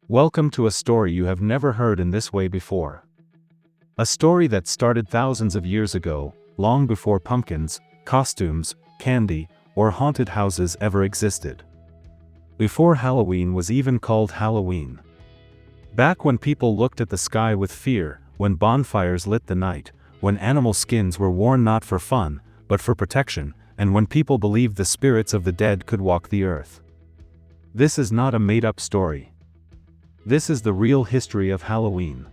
Welcome to a story you have never heard in this way before. A story that started thousands of years ago, long before pumpkins, costumes, candy, or haunted houses ever existed. Before Halloween was even called Halloween. Back when people looked at the sky with fear, when bonfires lit the night, when animal skins were worn not for fun, but for protection, and when people believed the spirits of the dead could walk the earth. This is not a made-up story. This is the real history of Halloween.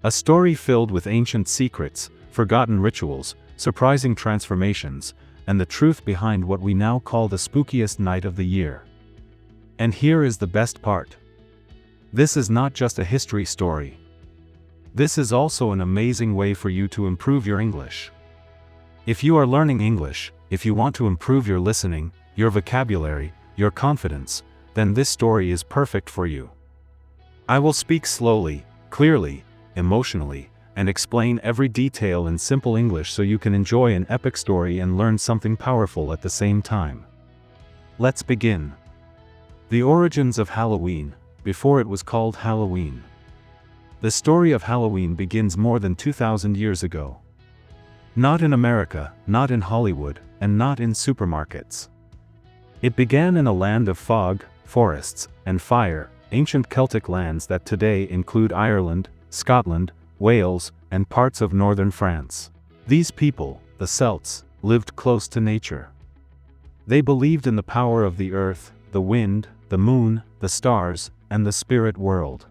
A story filled with ancient secrets, forgotten rituals, surprising transformations, and the truth behind what we now call the spookiest night of the year. And here is the best part. This is not just a history story. This is also an amazing way for you to improve your English. If you are learning English, if you want to improve your listening, your vocabulary, your confidence, then this story is perfect for you. I will speak slowly, clearly, emotionally, and explain every detail in simple English so you can enjoy an epic story and learn something powerful at the same time. Let's begin. The origins of Halloween, before it was called Halloween. The story of Halloween begins more than 2,000 years ago. Not in America, not in Hollywood, and not in supermarkets. It began in a land of fog, forests, and fire, ancient Celtic lands that today include Ireland, Scotland, Wales, and parts of northern France. These people, the Celts, lived close to nature. They believed in the power of the earth, the wind, the moon, the stars, and the spirit world.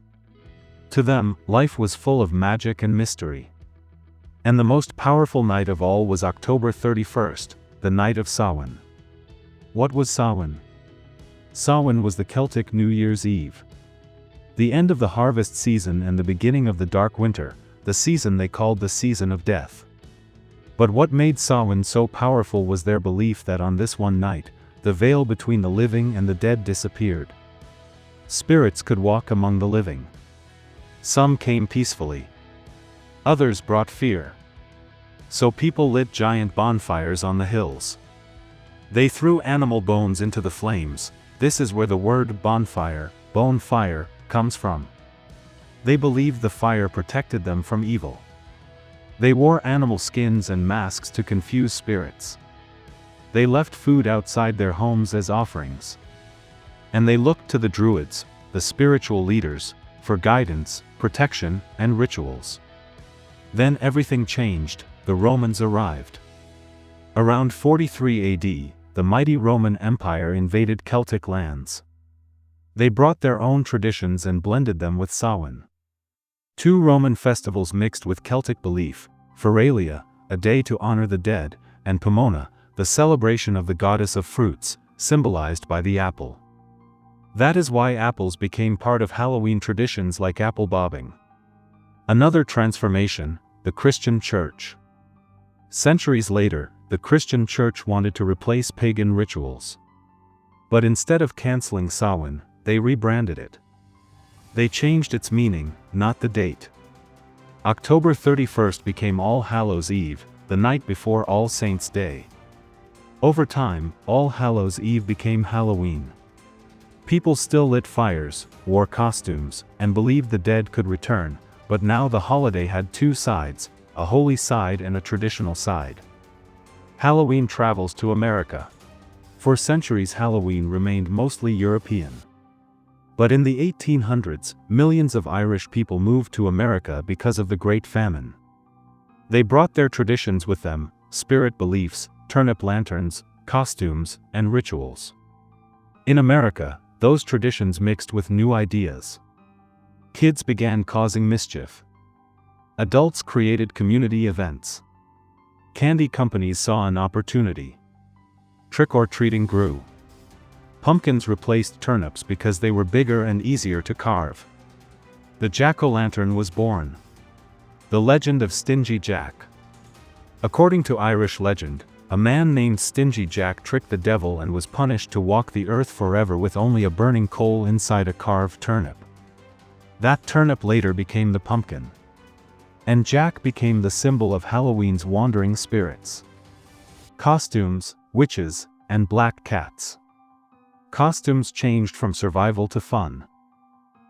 To them, life was full of magic and mystery. And the most powerful night of all was October 31st, the night of Samhain. What was Samhain? Samhain was the Celtic New Year's Eve. The end of the harvest season and the beginning of the dark winter, the season they called the season of death. But what made Samhain so powerful was their belief that on this one night, the veil between the living and the dead disappeared. Spirits could walk among the living. Some came peacefully. Others brought fear. So people lit giant bonfires on the hills. They threw animal bones into the flames. This is where the word bonfire, bone fire, comes from. They believed the fire protected them from evil. They wore animal skins and masks to confuse spirits. They left food outside their homes as offerings. And they looked to the Druids, the spiritual leaders, for guidance, protection, and rituals. Then everything changed. The Romans arrived. Around 43 AD, the mighty Roman Empire invaded Celtic lands. They brought their own traditions and blended them with Samhain. Two Roman festivals mixed with Celtic belief, Feralia, a day to honor the dead, and Pomona, the celebration of the goddess of fruits, symbolized by the apple. That is why apples became part of Halloween traditions like apple bobbing. Another transformation, the Christian Church. Centuries later, the Christian Church wanted to replace pagan rituals. But instead of canceling Samhain, they rebranded it. They changed its meaning, not the date. October 31st became All Hallows Eve, the night before All Saints' Day. Over time, All Hallows Eve became Halloween. People still lit fires, wore costumes, and believed the dead could return, but now the holiday had two sides, a holy side and a traditional side. Halloween travels to America. For centuries Halloween remained mostly European. But in the 1800s, millions of Irish people moved to America because of the Great Famine. They brought their traditions with them, spirit beliefs, turnip lanterns, costumes, and rituals. In America, those traditions mixed with new ideas. Kids began causing mischief. Adults created community events. Candy companies saw an opportunity. Trick-or-treating grew. Pumpkins replaced turnips because they were bigger and easier to carve. The jack-o'-lantern was born. The legend of Stingy Jack. According to Irish legend, a man named Stingy Jack tricked the devil and was punished to walk the earth forever with only a burning coal inside a carved turnip. That turnip later became the pumpkin. And Jack became the symbol of Halloween's wandering spirits. Costumes, witches, and black cats. Costumes changed from survival to fun.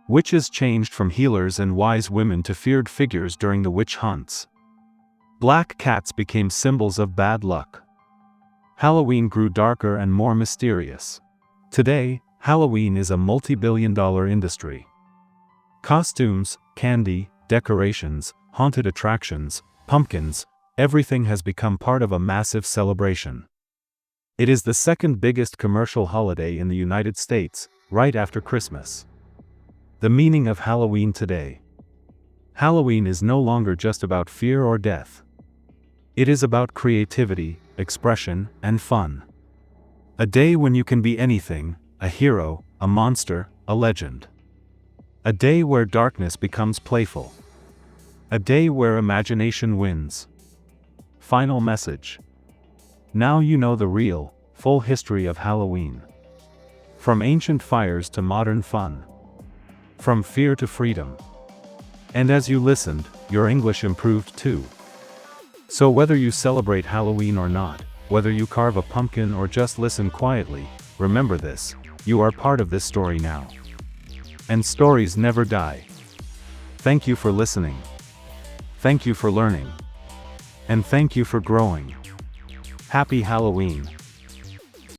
Witches changed from healers and wise women to feared figures during the witch hunts. Black cats became symbols of bad luck. Halloween grew darker and more mysterious. Today, Halloween is a multi-billion-dollar industry. Costumes, candy, decorations, haunted attractions, pumpkins, everything has become part of a massive celebration. It is the second biggest commercial holiday in the United States, right after Christmas. The meaning of Halloween today. Halloween is no longer just about fear or death. It is about creativity, expression, and fun. A day when you can be anything, a hero, a monster, a legend. A day where darkness becomes playful. A day where imagination wins. Final message. Now you know the real, full history of Halloween. From ancient fires to modern fun. From fear to freedom. And as you listened, your English improved too. So whether you celebrate Halloween or not, whether you carve a pumpkin or just listen quietly, remember this: you are part of this story now. And stories never die. Thank you for listening. Thank you for learning. And thank you for growing. Happy Halloween.